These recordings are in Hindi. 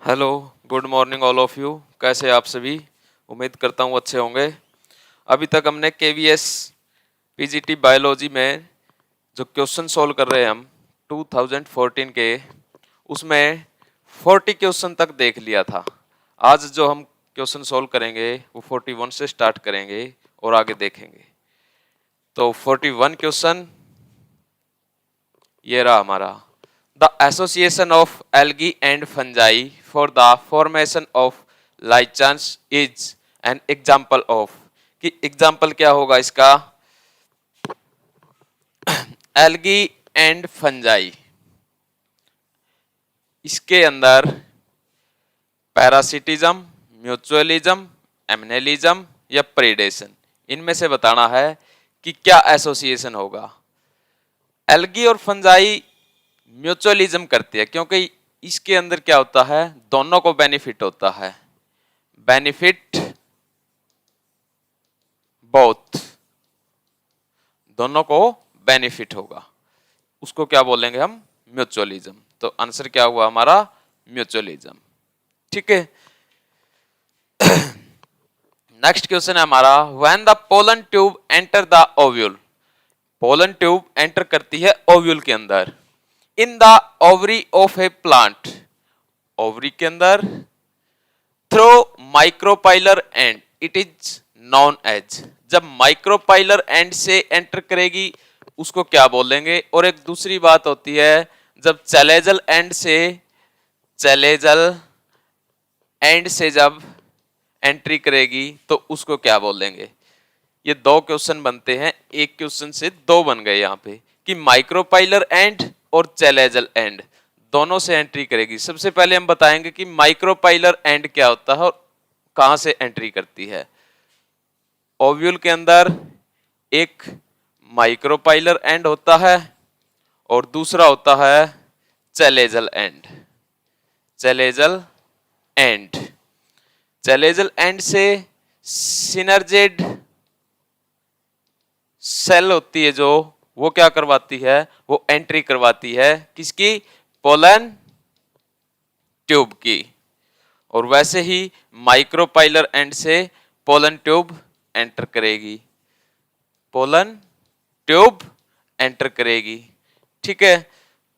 Hello, good morning all of you. कैसे आप सभी? उम्मीद करता हूँ अच्छे होंगे। अभी तक हमने केवीएस पीजीटी बायोलॉजी में जो क्वेश्चन सॉल्व कर रहे हैं हम 2014 के, उसमें 40 क्वेश्चन तक देख लिया था। आज जो हम क्वेश्चन सॉल्व करेंगे वो 41 से स्टार्ट करेंगे और आगे देखेंगे। तो 41 क्वेश्चन ये रहा हमारा। The association of algae and fungi for the formation of lichens is an example of, कि एग्जाम्पल क्या होगा इसका? एल्गी एंड फंजाई, इसके अंदर पैरासिटिज्म, म्यूचुअलिज्म, एमनेलिज्म या प्रेडेशन, इनमें से बताना है कि क्या एसोसिएशन होगा। एल्गी और फंजाई म्यूचुअलिज्म करती है क्योंकि इसके अंदर क्या होता है, दोनों को बेनिफिट होता है। बेनिफिट बोथ, दोनों को बेनिफिट होगा, उसको क्या बोलेंगे हम? म्यूचुअलिज्म। तो आंसर क्या हुआ हमारा? म्यूचुअलिज्म। ठीक है। नेक्स्ट क्वेश्चन है हमारा, when the pollen tube enter the ovule, pollen tube enter करती है ओव्यूल के अंदर। In the ovary of a plant, ovary के अंदर, through micropylar end, it is known as, जब माइक्रोपाइलर एंड से एंटर करेगी उसको क्या बोलेंगे? और एक दूसरी बात होती है, जब चैलेजल एंड से, चैलेजल एंड से जब एंट्री करेगी तो उसको क्या बोलेंगे? ये दो क्वेश्चन बनते हैं, एक क्वेश्चन से दो बन गए यहाँ पे, कि माइक्रोपाइलर एंड और चैलेजल एंड दोनों से एंट्री करेगी। सबसे पहले हम बताएंगे कि माइक्रोपाइलर एंड क्या होता है और कहां से एंट्री करती है। ओव्यूल के अंदर एक माइक्रोपाइलर एंड होता है और दूसरा होता है chalazal and. Chalazal and, chalazal and से सिनर्जेड सेल होती है जो, वो क्या करवाती है? वो एंट्री करवाती है किसकी? पोलन ट्यूब की। और वैसे ही माइक्रोपाइलर एंड से पोलन ट्यूब एंटर करेगी, पोलन ट्यूब एंटर करेगी। ठीक है।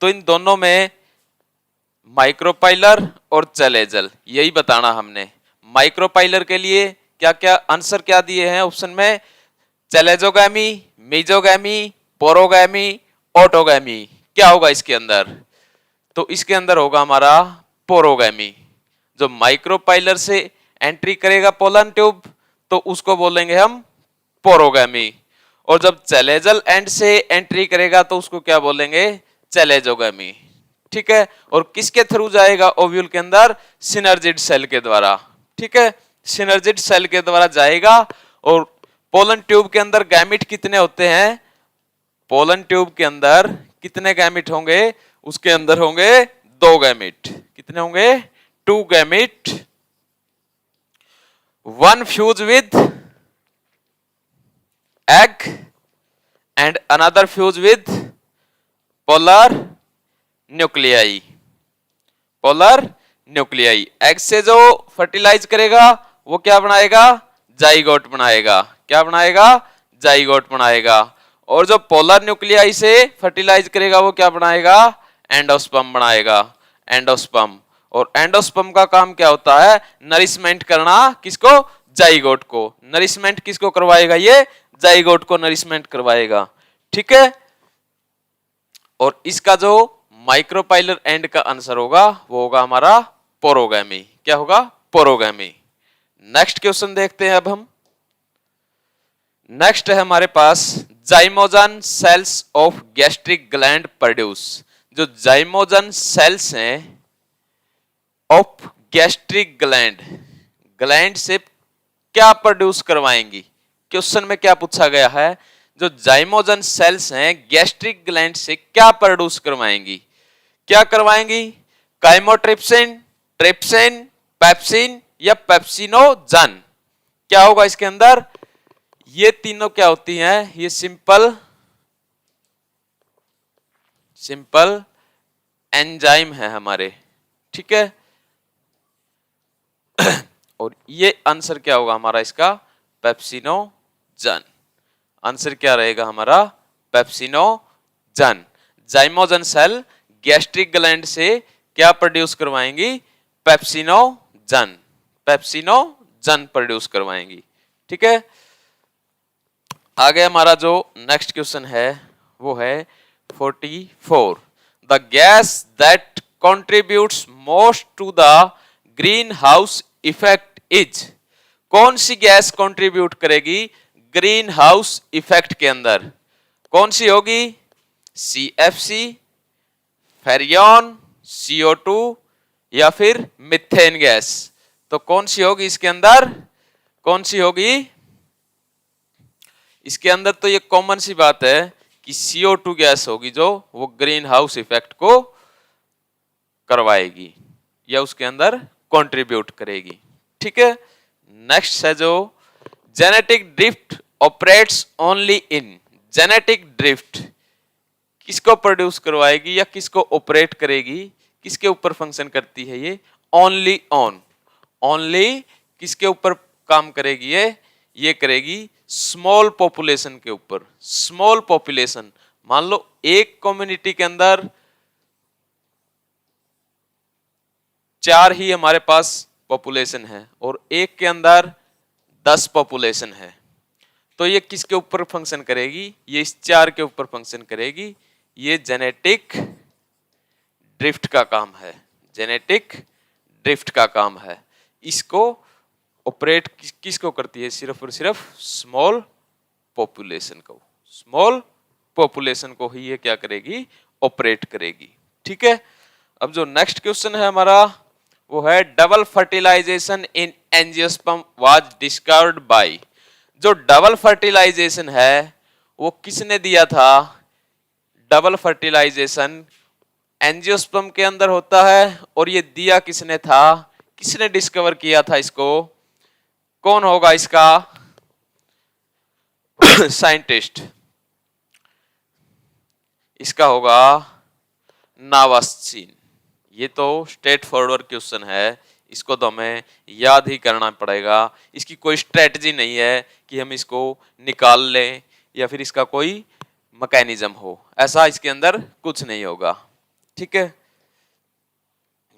तो इन दोनों में माइक्रोपाइलर और चैलेजल, यही बताना हमने। माइक्रोपाइलर के लिए क्या क्या आंसर क्या दिए हैं ऑप्शन में? Chalazogamy, mesogamy, porogamy, autogamy. क्या होगा इसके अंदर? तो इसके अंदर होगा हमारा पोरोगैमी। जो माइक्रोपाइलर से एंट्री करेगा पोलन ट्यूब तो उसको बोलेंगे हम पोरोगैमी, और जब चैलेजल एंड से एंट्री करेगा तो उसको क्या बोलेंगे? चैलेजोगैमी। ठीक है। और किसके थ्रू जाएगा ओव्यूल के अंदर? सिनर्जिड सेल के द्वारा। ठीक है, सिनर्जिड सेल के द्वारा जाएगा। और पोलन ट्यूब के अंदर गैमिट कितने होते हैं? पोलन ट्यूब के अंदर कितने गैमिट होंगे? उसके अंदर होंगे दो गैमिट। कितने होंगे? 2 gamete, one fuse with egg and another fuse with polar nuclei. Polar nuclei, egg से जो फर्टिलाइज करेगा वो क्या बनाएगा? जाइगोट बनाएगा। क्या बनाएगा? जाइगोट बनाएगा। और जो पोलर न्यूक्लियाई से फर्टिलाइज करेगा वो क्या बनाएगा? एंडोस्पर्म बनाएगा। एंडोस्पर्म। और एंडोस्पर्म का काम क्या होता है? नरिशमेंट करना। किसको? जाइगोट को। नरिशमेंट किसको करवाएगा? ये जाइगोट को नरिशमेंट करवाएगा। ठीक है। और इसका जो माइक्रोपाइलर एंड का आंसर होगा वो होगा हमारा पोरोगैमी। क्या होगा? पोरोगैमी। नेक्स्ट क्वेश्चन देखते हैं अब हम। नेक्स्ट है हमारे पास, zymogen cells of gastric gland produce. जो जाइमोजन सेल्स हैं ऑफ गैस्ट्रिक ग्लैंड, ग्लैंड से क्या प्रोड्यूस करवाएंगी? क्वेश्चन में क्या पूछा गया है? जो जाइमोजन सेल्स हैं गैस्ट्रिक ग्लैंड से क्या प्रोड्यूस करवाएंगी? क्या करवाएंगी? काइमोट्रिप्सिन, ट्रिप्सिन, पेप्सिन या पेप्सिनोजन। क्या होगा इसके अंदर? ये तीनों क्या होती हैं? ये सिंपल एंजाइम है हमारे। ठीक है। और ये आंसर क्या होगा हमारा इसका, पेप्सिनोजन। आंसर क्या रहेगा हमारा, pepsinogen. Zymogen cell gastric gland से क्या प्रोड्यूस करवाएंगी, पेप्सिनोजन। पेप्सिनोजन प्रोड्यूस करवाएंगी। ठीक है, आगे हमारा जो नेक्स्ट क्वेश्चन है वो है 44। The gas that contributes most to the greenhouse effect is, कौन सी गैस कंट्रीब्यूट करेगी ग्रीन हाउस इफेक्ट के अंदर, कौन सी होगी, CFC, फेरियन, CO2 या फिर मिथेन गैस। तो कौन सी होगी इसके अंदर, कौन सी होगी इसके अंदर, तो ये कॉमन सी बात है कि CO2 गैस होगी जो वो ग्रीन हाउस इफेक्ट को करवाएगी या उसके अंदर कंट्रीब्यूट करेगी। ठीक है, नेक्स्ट है जो genetic drift operates only in, genetic drift किसको प्रोड्यूस करवाएगी या किसको ऑपरेट करेगी, किसके ऊपर फंक्शन करती है ये, ओनली ऑन, ओनली किसके ऊपर काम करेगी ये करेगी स्मॉल पॉपुलेशन के ऊपर। स्मॉल पॉपुलेशन, मान लो एक कम्युनिटी के अंदर 4 ही हमारे पास पॉपुलेशन है और एक के अंदर 10 पॉपुलेशन है, तो ये किसके ऊपर फंक्शन करेगी, ये इस 4 के ऊपर फंक्शन करेगी। ये जेनेटिक ड्रिफ्ट का काम है, जेनेटिक ड्रिफ्ट का काम है। इसको ऑपरेट किसको करती है, सिर्फ और सिर्फ स्मॉल पॉपुलेशन को, स्मॉल पॉपुलेशन को ही ये क्या करेगी, ऑपरेट करेगी। ठीक है, अब जो नेक्स्ट क्वेश्चन है हमारा वो है double fertilization in angiosperm was discovered by, जो डबल फर्टिलाइजेशन है वो किसने दिया था, डबल फर्टिलाइजेशन एंजियोस्पर्म के अंदर होता है और ये दिया किसने था, किसने डिस्कवर किया था इसको, कौन होगा इसका साइंटिस्ट, इसका होगा नावास्चिन। ये तो स्ट्रेट फॉरवर्ड क्वेश्चन है, इसको तो हमें याद ही करना पड़ेगा, इसकी कोई स्ट्रेटजी नहीं है कि हम इसको निकाल लें या फिर इसका कोई मैकेनिज्म हो, ऐसा इसके अंदर कुछ नहीं होगा। ठीक है,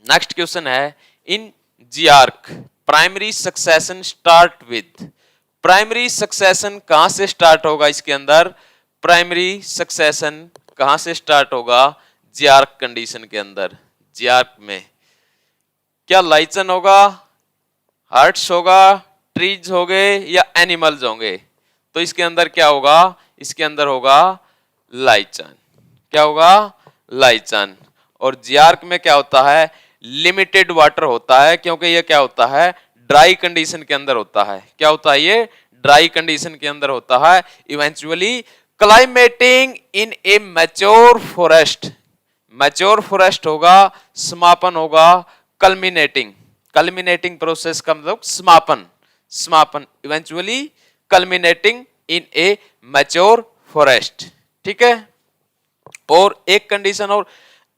नेक्स्ट क्वेश्चन है in xerarch primary succession start with, primary succession कहां से स्टार्ट होगा इसके अंदर, प्राइमरी सक्सेशन कहां से स्टार्ट होगा जियार्क कंडीशन के अंदर, जियार्क में क्या लाइचन होगा, हर्ट्स होगा, ट्रीज होंगे या एनिमल्स होंगे, तो इसके अंदर क्या होगा, इसके अंदर होगा लाइचन, क्या होगा लाइचन। और जियार्क में क्या होता है, लिमिटेड वाटर होता है क्योंकि ये क्या होता है ड्राई कंडीशन के अंदर होता है, क्या होता है ये ड्राई कंडीशन के अंदर होता है। Eventually climaxing in a mature forest, mature forest होगा, समापन होगा कल्मिनेटिंग, कल्मिनेटिंग प्रोसेस का मतलब समापन, समापन eventually culminating in a mature forest. ठीक है, और एक कंडीशन और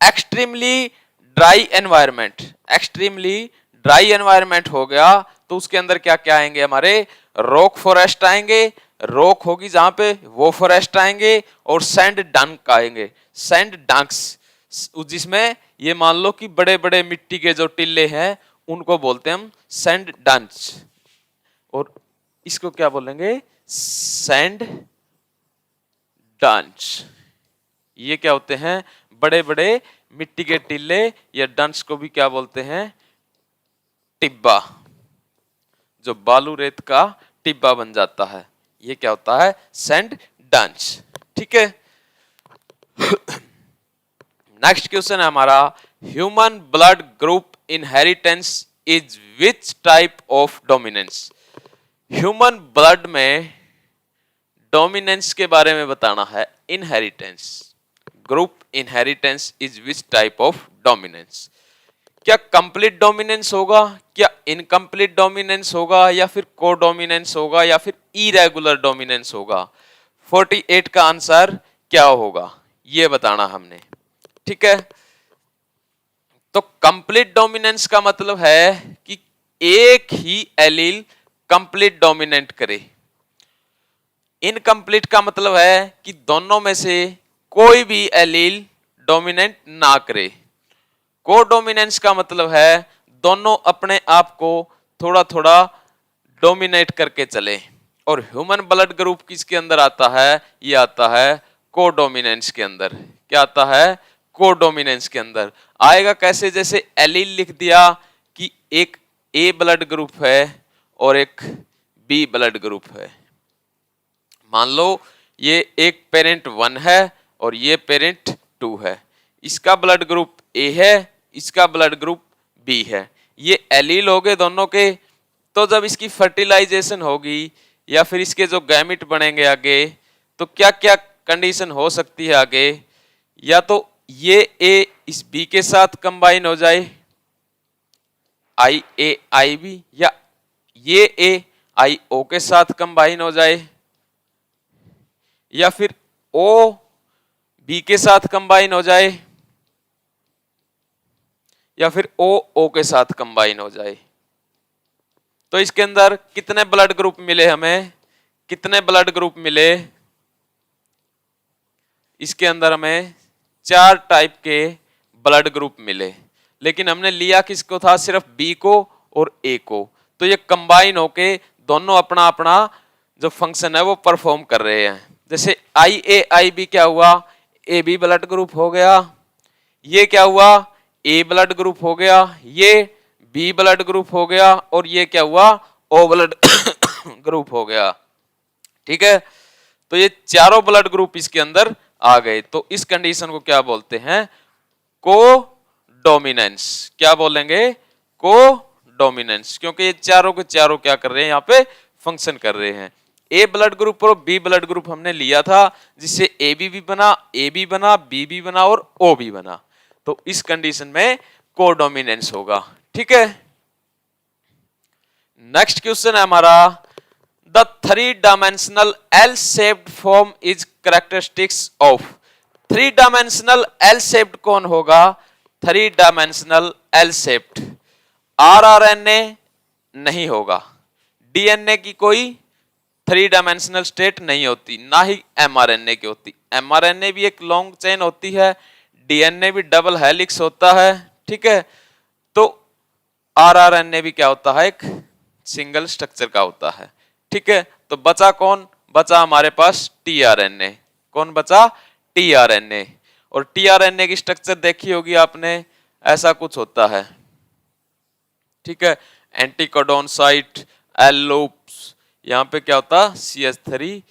extremely dry environment, extremely dry environment हो गया तो उसके अंदर क्या क्या आएंगे हमारे रॉक फॉरेस्ट आएंगे, रॉक होगी जहां पे वो फॉरेस्ट आएंगे, और सैंड डंक आएंगे, सैंड डंक्स, जिसमें ये मान लो कि बड़े बड़े मिट्टी के जो टिल्ले हैं उनको बोलते हैं हम सैंड डंक्स, और इसको क्या बोलेंगे सैंड डंक्स। ये क्या होते हैं बड़े बड़े मिट्टी के टिल्ले या डंक्स को भी क्या बोलते हैं टिब्बा, जो बालू रेत का टिब्बा बन जाता है, ये क्या होता है सैंड डंक्स। ठीक है, नेक्स्ट क्वेश्चन है हमारा human blood group inheritance is which type of dominance, human blood में डोमिनेंस के बारे में बताना है, inheritance group inheritance is which type of dominance, क्या कंप्लीट डोमिनेंस होगा, क्या इनकम्प्लीट डोमिनेंस होगा, या फिर कोडोमिनेंस होगा, या फिर इरेगुलर डोमिनेंस होगा। 48 का आंसर क्या होगा ये बताना हमने। ठीक है, तो कंप्लीट डोमिनेंस का मतलब है कि एक ही एलील कंप्लीट डोमिनेंट करे। इनकम्प्लीट का मतलब है कि दोनों में से कोई भी एलील डोमिनेंट ना करे। कोडोमिनेंस का मतलब है दोनों अपने आप को थोड़ा थोड़ा डोमिनेट करके चले। और ह्यूमन ब्लड ग्रुप किसके अंदर आता है? ये आता है कोडोमिनेंस के अंदर। क्या आता है? कोडोमिनेंस के अंदर आएगा। कैसे? जैसे एलील लिख दिया कि एक ए ब्लड ग्रुप है और एक बी ब्लड ग्रुप है। मान लो ये एक पेरेंट 1 है और ये पेरेंट 2 है। इसका ब्लड ग्रुप ए है, इसका ब्लड ग्रुप बी है। ये एलील हो गए दोनों के। तो जब इसकी फर्टिलाइजेशन होगी या फिर इसके जो गैमिट बनेंगे आगे, तो क्या क्या कंडीशन हो सकती है आगे? या तो ये ए इस बी के साथ कंबाइन हो जाए, आई ए आई बी, या ये ए आई ओ के साथ कंबाइन हो जाए, या फिर ओ बी के साथ कंबाइन हो जाए, या फिर ओ ओ के साथ कंबाइन हो जाए। तो इसके अंदर कितने ब्लड ग्रुप मिले हमें? कितने ब्लड ग्रुप मिले? इसके अंदर हमें 4 टाइप के ब्लड ग्रुप मिले। लेकिन हमने लिया किसको था? सिर्फ बी को और ए को। तो ये कंबाइन होके दोनों अपना अपना जो फंक्शन है वो परफॉर्म कर रहे हैं। जैसे आई ए आई बी क्या हुआ? ए बी ब्लड ग्रुप हो गया। ये क्या हुआ? ए ब्लड ग्रुप हो गया। ये बी ब्लड ग्रुप हो गया। और ये क्या हुआ? ओ ब्लड ग्रुप हो गया। ठीक है, तो ये चारों ब्लड ग्रुप इसके अंदर आ गए। तो इस कंडीशन को क्या बोलते हैं? कोडोमिनेंस। क्या बोलेंगे? कोडोमिनेंस। क्योंकि ये चारों के चारों क्या कर रहे हैं? यहाँ पे फंक्शन कर रहे हैं। ए ब्लड ग्रुप और बी ब्लड ग्रुप हमने लिया था, जिससे ए बी भी बना, ए बी बना, बी भी बना और ओ भी बना। तो इस कंडीशन में कोडोमिनेंस होगा। ठीक है, नेक्स्ट क्वेश्चन है हमारा, the 3-dimensional L-shaped form is characteristics of। 3-dimensional L-shaped कौन होगा? 3-dimensional L-shaped RRNA नहीं होगा। डीएनए की कोई 3-dimensional स्टेट नहीं होती, ना ही एमआरएनए की होती। एमआरएनए भी एक लॉन्ग चेन होती है, डीएनए भी डबल हेलिक्स होता है। ठीक है, तो आरआरएनए भी क्या होता है? एक सिंगल स्ट्रक्चर का होता है। ठीक है, तो बचा कौन? बचा हमारे पास टीआरएनए। कौन बचा? टीआरएनए। और टीआरएनए की स्ट्रक्चर देखी होगी आपने, ऐसा कुछ होता है। ठीक है, एंटीकोडोन साइट, एल लूप्स, यहाँ पे क्या होता है? CH3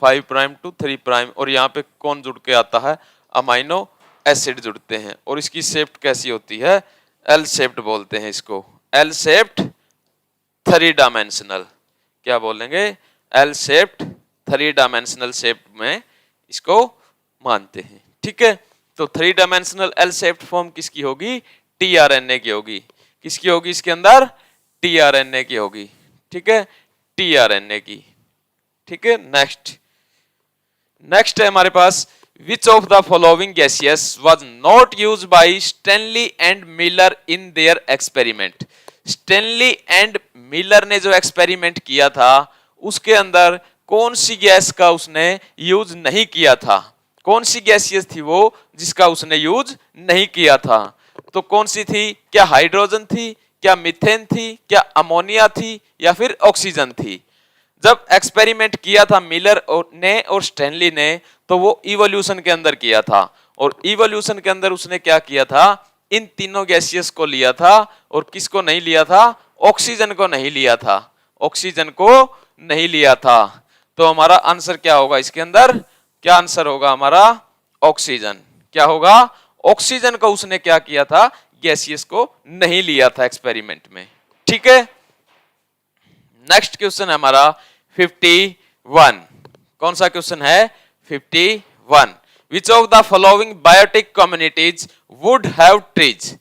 5' to 3'। और यहाँ पे कौन जुड़ के आता है? अमाइनो एसिड जुड़ते हैं। और इसकी शेप कैसी होती है? एल शेप्ड बोलते हैं इसको। L shaped 3-dimensional। क्या बोलेंगे? एल शेप्ड 3-dimensional शेप में इसको मानते हैं। ठीक है, तो 3-dimensional एल शेप्ड फॉर्म किसकी होगी? टीआरएनए की होगी। किसकी होगी इसके अंदर? टीआरएनए की होगी। ठीक है, टीआरएनए की। ठीक है, नेक्स्ट है हमारे पास, which of the following gases was not used by Stanley and Miller in their experiment। Stanley and Miller ने जो एक्सपेरिमेंट किया था उसके अंदर कौन सी गैस का उसने यूज नहीं किया था? कौन सी गैसियस थी वो जिसका उसने यूज नहीं किया था? तो कौन सी थी? क्या हाइड्रोजन थी, क्या मीथेन थी, क्या अमोनिया थी, या फिर ऑक्सीजन थी? जब एक्सपेरिमेंट किया था मिलर ने और स्टैनली ने, तो वो इवोल्यूशन के अंदर किया था। और इवोल्यूशन के अंदर उसने क्या किया था? इन तीनों गैसियस को लिया था। और किसको नहीं लिया था? ऑक्सीजन को नहीं लिया था। ऑक्सीजन को नहीं लिया था। तो हमारा आंसर क्या होगा इसके अंदर? क्या आंसर होगा हमारा? ऑक्सीजन। क्या होगा? ऑक्सीजन को उसने क्या किया था? गैसियस को नहीं लिया था एक्सपेरिमेंट में। ठीक है, नेक्स्ट क्वेश्चन है हमारा 51। कौन सा क्वेश्चन है? 51। Which of the following biotic communities would have trees?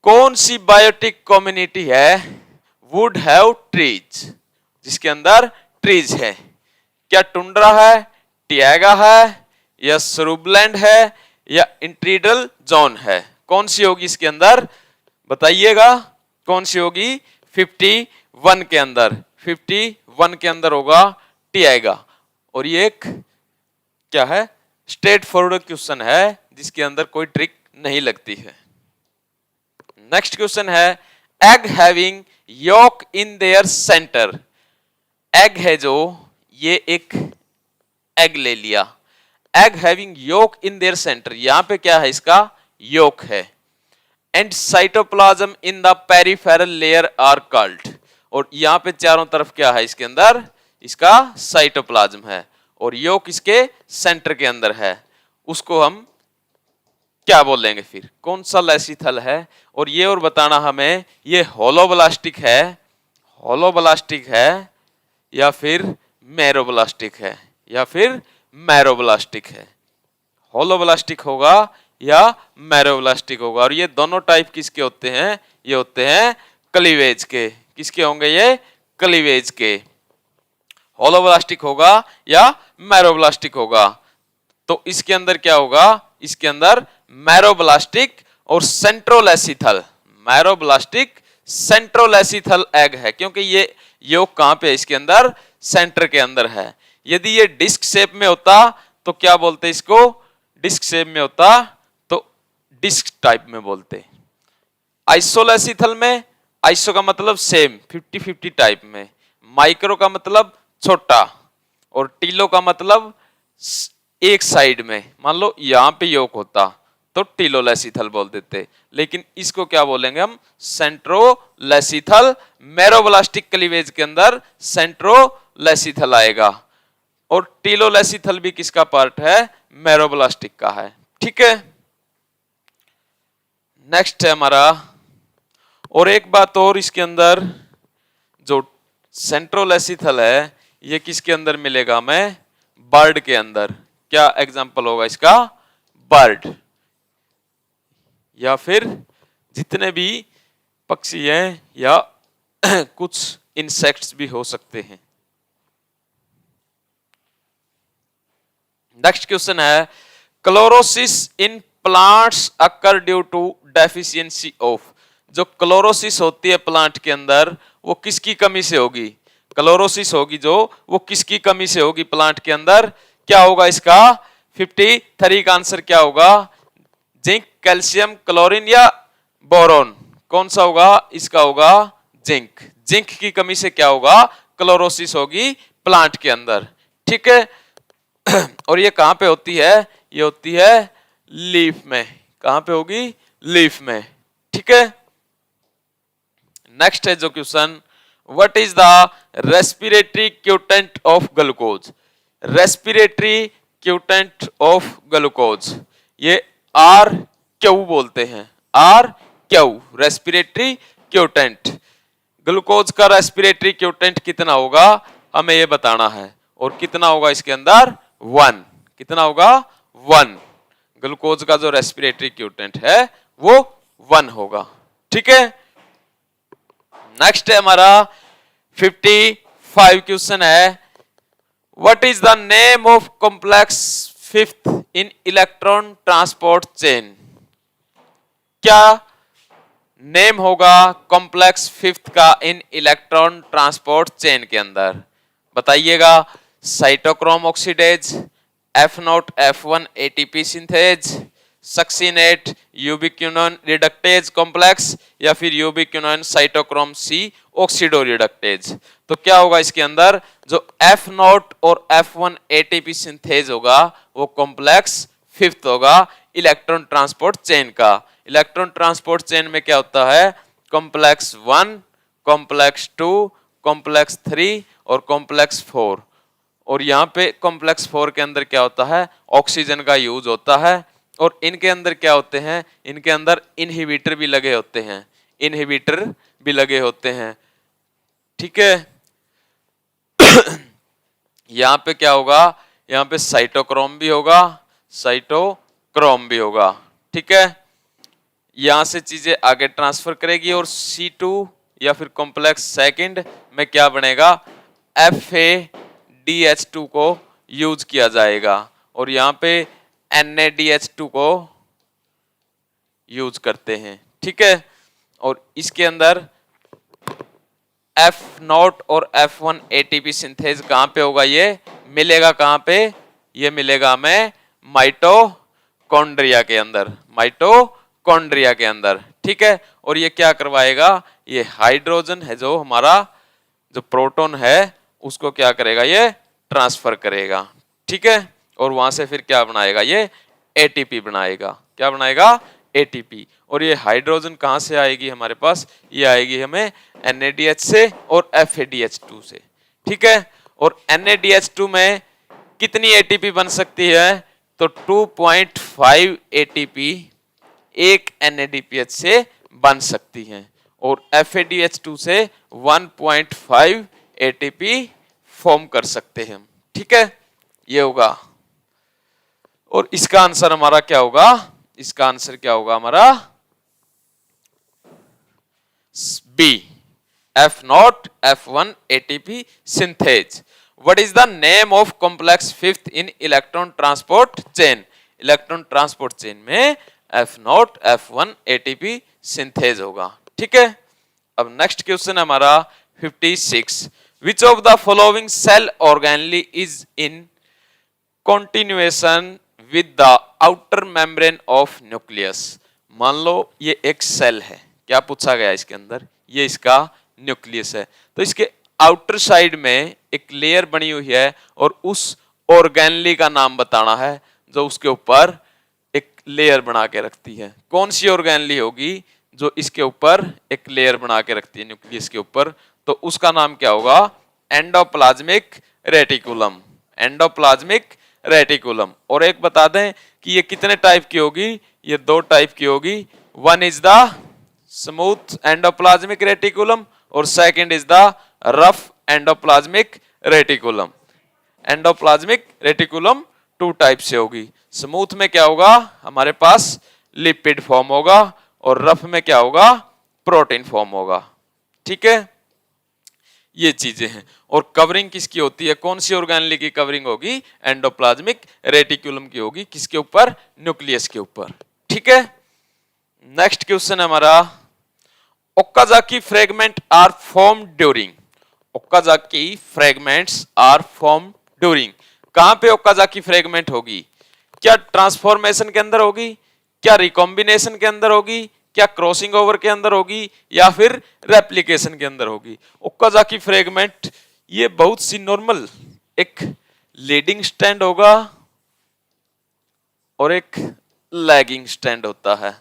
कौन सी बायोटिक कम्युनिटी है would have trees, जिसके अंदर ट्रीज है? क्या टुंड्रा है, टियागा है, या सरूबलैंड है, या इंट्रीडल जोन है? कौन सी होगी इसके अंदर? बताइएगा कौन सी होगी? 51 के अंदर, 51 के अंदर होगा टी आएगा। और ये एक क्या है, स्ट्रेट फॉरवर्ड क्वेश्चन है जिसके अंदर कोई ट्रिक नहीं लगती है। नेक्स्ट क्वेश्चन है egg having yolk in their centre. Egg है जो, ये एक एग ले लिया, egg having yolk in their centre, यहां पे क्या है, इसका योक है। And cytoplasm in the peripheral layer are called, और यहां पे चारों तरफ क्या है, इसके अंदर इसका साइटोप्लाज्म है और योक इसके सेंटर के अंदर है, उसको हम क्या बोलेंगे फिर, कौन सा लेसिथल है। और ये और बताना हमें, ये होलोब्लास्टिक है, होलोब्लास्टिक है या फिर मैरोब्लास्टिक है, या फिर मैरोब्लास्टिक है, होलोब्लास्टिक होगा या मैरोब्लास्टिक होगा। और ये दोनों टाइप किसके होते हैं, ये होते हैं क्लीवेज के। किसके होंगे ये, क्लीवेज के। होलोब्लास्टिक होगा या मैरोब्लास्टिक होगा, तो इसके अंदर क्या होगा, इसके अंदर मैरोब्लास्टिक और सेंट्रोलेसिथल, मैरोब्लास्टिक सेंट्रोलेसिथल एग है, क्योंकि ये योग कहां पे है, इसके अंदर सेंटर के अंदर है। यदि ये डिस्क शेप में होता तो क्या बोलते इसको, डिस्क शेप में होता तो डिस्क टाइप में बोलते। आइसोलेसिथल में, आइसो का मतलब सेम 50-50 टाइप में, माइक्रो का मतलब छोटा, और टीलो का मतलब एक साइड में, मान लो यहां पे योग होता तो टीलोलेसिथल बोल देते, लेकिन इसको क्या बोलेंगे हम, सेंट्रोलेसिथल। मैरोब्लास्टिक क्लीवेज के अंदर सेंट्रोलेसिथल आएगा, और टीलोलेसिथल भी किसका पार्ट है, मैरोब्लास्टिक का है। ठीक है, नेक्स्ट है हमारा, और एक बात और, इसके अंदर जो सेंट्रोलेसिथल है ये किसके अंदर मिलेगा हमें, बर्ड के अंदर। क्या एग्जांपल होगा इसका, बर्ड, या फिर जितने भी पक्षी हैं, या कुछ इंसेक्ट्स भी हो सकते हैं। नेक्स्ट क्वेश्चन है chlorosis in plants occur due to deficiency of. जो क्लोरोसिस होती है प्लांट के अंदर, वो किसकी कमी से होगी, क्लोरोसिस होगी जो, वो किसकी कमी से होगी प्लांट के अंदर, क्या होगा इसका 53 का आंसर क्या होगा, जिंक, कैल्शियम, क्लोरीन या बोरोन, कौन सा होगा, इसका होगा जिंक। जिंक की कमी से क्या होगा, क्लोरोसिस होगी प्लांट के अंदर। ठीक है, और ये कहां पे होती है, ये होती है लीफ में, कहां पे होगी, लीफ में। ठीक है, नेक्स्ट है जो question, what is the respiratory quotient of glucose. Respiratory quotient of glucose, ये आर क्यू बोलते हैं, R Q, respiratory quotient. Glucose का रेस्पिरेटरी क्यूटेंट कितना होगा, हमें ये बताना है, और कितना होगा इसके अंदर 1, कितना होगा 1, ग्लूकोज का जो रेस्पिरेटरी क्यूटेंट है वो 1 होगा। ठीक है, नेक्स्ट है हमारा 55 क्वेश्चन है, what is the name of complex fifth in electron transport chain. क्या नेम होगा कॉम्प्लेक्स फिफ्थ का इन इलेक्ट्रॉन ट्रांसपोर्ट चेन के अंदर, बताइएगा। Cytochrome oxidase, F0 F1 ATP synthase, succinate यूबिक्विनोन reductase complex, या फिर यूबिक्विनोन साइटोक्रोम C ऑक्सीडो रिडक्टेज। तो क्या होगा इसके अंदर, जो F0 और F1 ATP सिंथेज होगा वो कॉम्प्लेक्स फिफ्थ होगा इलेक्ट्रॉन ट्रांसपोर्ट चेन का। इलेक्ट्रॉन ट्रांसपोर्ट चेन में क्या होता है, कॉम्प्लेक्स 1, कॉम्प्लेक्स 2, कॉम्प्लेक्स 3 और कॉम्प्लेक्स 4। और यहाँ पे कॉम्प्लेक्स 4 के अंदर क्या होता है, ऑक्सीजन का यूज होता है, और इनके अंदर क्या होते हैं, इनके अंदर इनहिबिटर भी लगे होते हैं, इनहिबिटर भी लगे होते हैं। ठीक है, यहाँ पे क्या होगा, यहाँ पे साइटोक्रोम भी होगा, साइटोक्रोम भी होगा। ठीक है, यहां से चीजें आगे ट्रांसफर करेगी, और C2 या फिर कॉम्प्लेक्स सेकंड में क्या बनेगा, FADH2 को यूज किया जाएगा, और यहाँ पे NADH2 को यूज करते हैं। ठीक है, और इसके अंदर F0 और F1 एटीपी सिंथेज कहां पे होगा? ये मिलेगा कहां पे? ये मिलेगा हमें माइटोकॉन्ड्रिया के अंदर, माइटोकॉन्ड्रिया के अंदर, ठीक है। और ये क्या करवाएगा? ये हाइड्रोजन है जो हमारा जो प्रोटॉन है उसको क्या करेगा? ये ट्रांसफर करेगा, ठीक है। और वहां से फिर क्या बनाएगा? ये एटीपी बनाएगा। क्या बनाएगा? एटीपी। और ये हाइड्रोजन कहां से आएगी हमारे पास? ये आएगी हमें NADH से और FADH2 से, ठीक है। और NADH2 में कितनी एटीपी बन सकती है? तो 2.5 एटीपी एक NADPH से बन सकती है और FADH2 से 1.5 एटीपी फॉर्म कर सकते हैं, ठीक है। ये होगा। और इसका आंसर हमारा क्या होगा? इसका आंसर क्या होगा हमारा? B, F0 F1 ATP synthase. What is the name of complex fifth in electron transport chain? Electron transport chain में F0 F1 ATP synthase होगा, ठीक है। अब नेक्स्ट क्वेश्चन हमारा 56. Which of the following cell organelle is in continuation with the outer membrane of nucleus? मान लो ये एक सेल है, क्या पूछा गया इसके अंदर? ये इसका न्यूक्लियस है, तो इसके आउटर साइड में एक लेयर बनी हुई है और उस ऑर्गेनली का नाम बताना है जो उसके ऊपर एक लेयर बना के रखती है। कौन सी ऑर्गेनली होगी जो इसके ऊपर एक लेयर बना के रखती है न्यूक्लियस के ऊपर? तो उसका नाम क्या होगा? Endoplasmic reticulum, endoplasmic reticulum. और एक बता दें कि ये कितने टाइप की होगी? ये दो टाइप की होगी। One is the smooth endoplasmic reticulum और second is the rough endoplasmic reticulum. Endoplasmic reticulum two type से होगी। स्मूथ में क्या होगा? हमारे पास लिपिड फॉर्म होगा और रफ में क्या होगा? प्रोटीन फॉर्म होगा, ठीक है। ये चीजें हैं। और कवरिंग किसकी होती है? कौन सी ऑर्गेनली की कवरिंग होगी? एंडोप्लाज्मिक रेटिकुलम की होगी। किसके ऊपर? न्यूक्लियस के ऊपर, ठीक है। नेक्स्ट क्वेश्चन हमारा, Okazaki fragment are form during, Okazaki fragments are form during. कहां पे ओकाजाकी फ्रेगमेंट होगी? क्या ट्रांसफॉर्मेशन के अंदर होगी? क्या रिकॉम्बिनेशन के अंदर होगी? क्या क्रॉसिंग ओवर के अंदर होगी? या फिर रेप्लिकेशन के अंदर होगी? ओकाजाकी फ्रेगमेंट ये बहुत सी नॉर्मल, एक लीडिंग स्टैंड होगा और एक लैगिंग स्टैंड होता है।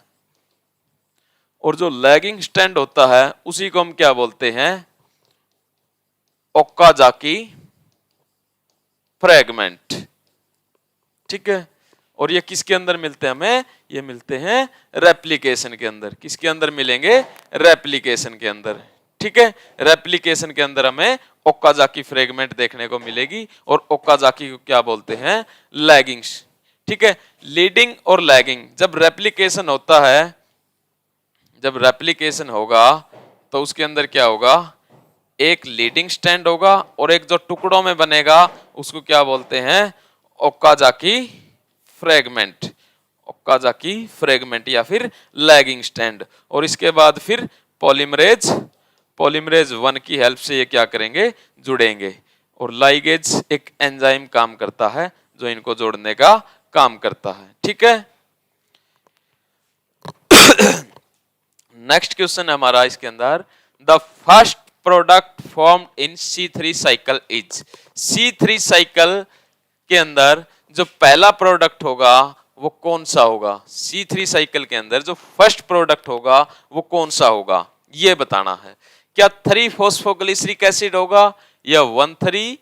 और जो लैगिंग स्टैंड होता है उसी को हम क्या बोलते हैं? ओकाजाकी फ्रेगमेंट, ठीक है। और ये किसके अंदर मिलते हैं हमें? ये मिलते हैं रेप्लिकेशन के अंदर। किसके अंदर मिलेंगे? रेप्लिकेशन के अंदर, ठीक है। रेप्लिकेशन के अंदर हमें ओकाजाकी फ्रेगमेंट देखने को मिलेगी और ओकाजाकी को क्या बोलते हैं? लैगिंग्स, ठीक है। लीडिंग और लैगिंग, जब रेप्लिकेशन होता है, जब रेप्लिकेशन होगा तो उसके अंदर क्या होगा? एक लीडिंग स्टैंड होगा और एक जो टुकड़ों में बनेगा उसको क्या बोलते हैं? ओकाजाकी फ्रेगमेंट, ओकाजाकी फ्रेगमेंट या फिर लैगिंग स्टैंड। और इसके बाद फिर पॉलीमरेज, पॉलीमरेज 1 की हेल्प से ये क्या करेंगे? जुड़ेंगे। और लाइगेज एक एंजाइम काम करता है जो इनको जोड़ने का काम करता है, ठीक है। नेक्स्ट क्वेश्चन है हमारा इसके अंदर, the first product formed in C3 cycle is. C3 cycle के अंदर जो पहला प्रोडक्ट होगा वो कौन सा होगा? C3 साइकिल के अंदर जो फर्स्ट प्रोडक्ट होगा वो कौन सा होगा? ये बताना है। क्या 3 फॉस्फोग्लिसरिक एसिड होगा, या 1,3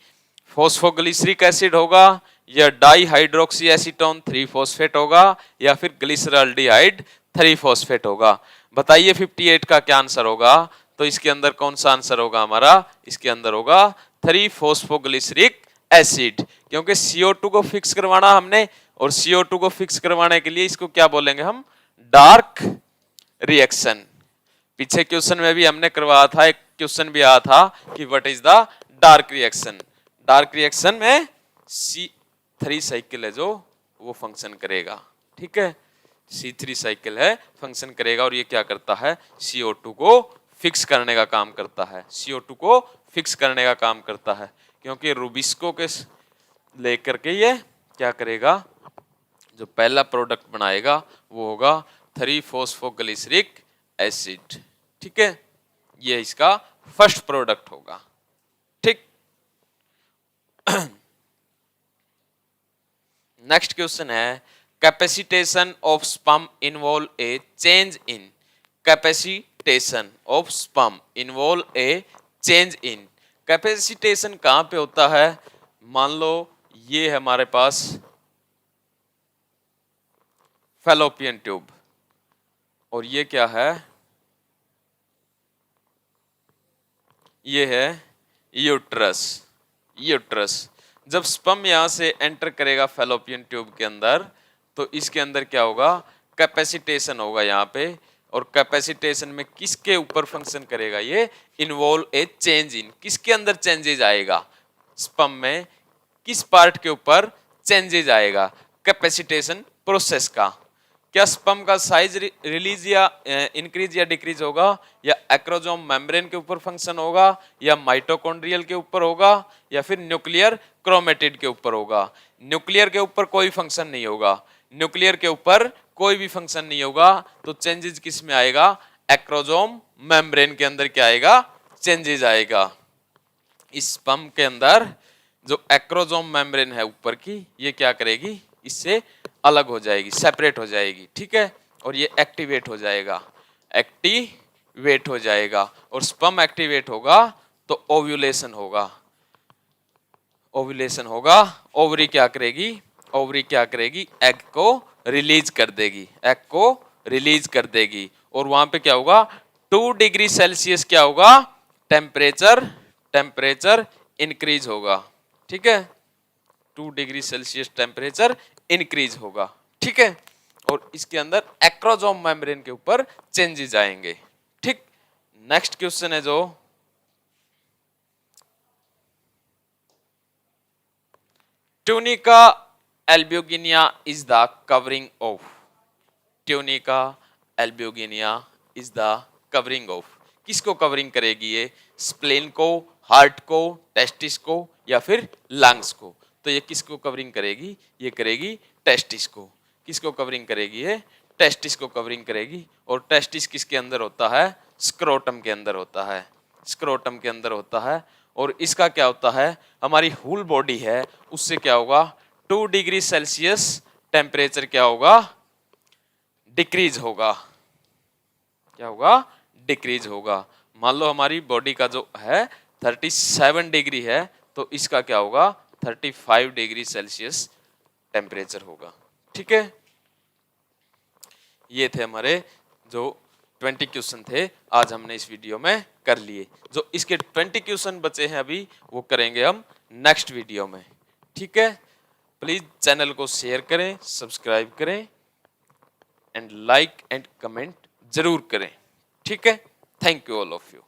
फॉस्फोग्लिसरिक एसिड होगा, या डाई हाइड्रोक्सी एसीटोन 3 फॉस्फेट होगा, या फिर ग्लिसरॉल्डिहाइड 3 फॉस्फेट होगा? बताइए 58 का क्या आंसर होगा? तो इसके अंदर कौन सा आंसर होगा हमारा? इसके अंदर होगा 3 फॉस्फोग्लिसरिक एसिड, क्योंकि CO2 को फिक्स करवाना हमने, और CO2 को फिक्स करवाने के लिए इसको क्या बोलेंगे हम? Dark reaction. पीछे क्वेश्चन में भी हमने करवाया था, एक क्वेश्चन भी आया था कि what is the dark reaction. Dark reaction में C3 साइकिल है जो वो फंक्शन करेगा, ठीक है। C3 साइकिल है, फंक्शन करेगा और ये क्या करता है? CO2 को फिक्स करने का काम करता है, CO2 को फिक्स करने का काम करता है, क्योंकि रुबिस्को के लेकर के ये क्या करेगा, जो पहला प्रोडक्ट बनाएगा वो होगा 3-फॉस्फोग्लिसरिक एसिड। ठीक है, ये इसका फर्स्ट प्रोडक्ट होगा। ठीक, नेक्स्ट क्वेश्चन है capacitation of sperm involve A change in, capacitation of sperm involve A change in. Capacitation कहां पे होता है, मान लो ये है हमारे पास फैलोपियन ट्यूब और ये क्या है, ये है यूट्रस। यूट्रस जब स्पर्म यहां से एंटर करेगा फैलोपियन ट्यूब के अंदर, तो इसके अंदर क्या होगा, कैपेसिटेशन होगा यहाँ पे, और कैपेसिटेशन में किसके ऊपर फंक्शन करेगा, ये इन्वॉल्व ए चेंज इन, किसके अंदर चेंजेज आएगा, स्पर्म में किस पार्ट के ऊपर चेंजेज आएगा, कैपेसिटेशन प्रोसेस का। क्या स्पर्म का साइज रिलीज या इंक्रीज या डिक्रीज होगा, या एक्रोजोम मेम्ब्रेन के ऊपर फंक्शन होगा, या माइटोकॉन्ड्रियल के ऊपर होगा, या फिर न्यूक्लियर क्रोमेटिड के ऊपर होगा। न्यूक्लियर के ऊपर कोई फंक्शन नहीं होगा, न्यूक्लियर के ऊपर कोई भी फंक्शन नहीं होगा, तो चेंजेस किस में आएगा, एक्रोजोम मेम्ब्रेन के अंदर क्या आएगा, चेंजेस आएगा। इस स्पर्म के अंदर जो एक्रोजोम मेम्ब्रेन है ऊपर की, ये क्या करेगी, इससे अलग हो जाएगी, सेपरेट हो जाएगी। ठीक है, और ये एक्टिवेट हो जाएगा, एक्टिवेट हो जाएगा, और स्पर्म एक्टिवेट होगा तो ओव्यूलेशन होगा, ओव्यूलेशन होगा। ओवरी क्या करेगी, ओवरी क्या करेगी, एग को रिलीज कर देगी, एग को रिलीज कर देगी, और वहां पे क्या होगा, 2 डिग्री सेल्सियस क्या होगा, टेम्परेचर, टेम्परेचर इंक्रीज होगा। ठीक है, 2 डिग्री सेल्सियस टेम्परेचर इंक्रीज होगा। ठीक है, और इसके अंदर एक्रोजोम मेम्ब्रेन के ऊपर चेंजेस आएंगे। ठीक, नेक्स्ट क्वेश्चन है जो tunica albuginea is the covering of, tunica albuginea is the covering of, किसको कवरिंग करेगी ये, स्प्लेन को, हार्ट को, टेस्टिस को, या फिर लंग्स को। तो ये किसको कवरिंग करेगी, ये करेगी टेस्टिस को। किसको कवरिंग करेगी, ये टेस्टिस को कवरिंग करेगी, और टेस्टिस किसके अंदर होता है, स्क्रोटम के अंदर होता है, स्क्रोटम के अंदर होता है। और इसका क्या होता है, हमारी होल बॉडी है उससे क्या होगा, 2 डिग्री सेल्सियस टेम्परेचर क्या होगा, डिक्रीज होगा, क्या होगा, डिक्रीज होगा। मान लो हमारी बॉडी का जो है 37 डिग्री है, तो इसका क्या होगा, 35 डिग्री सेल्सियस टेम्परेचर होगा। ठीक है, ये थे हमारे जो 20 क्वेश्चन थे, आज हमने इस वीडियो में कर लिए। जो इसके 20 क्वेश्चन बचे हैं अभी, वो करेंगे हम नेक्स्ट वीडियो में। ठीक है, प्लीज चैनल को शेयर करें, सब्सक्राइब करें, एंड लाइक एंड कमेंट जरूर करें। ठीक है, thank you all of you.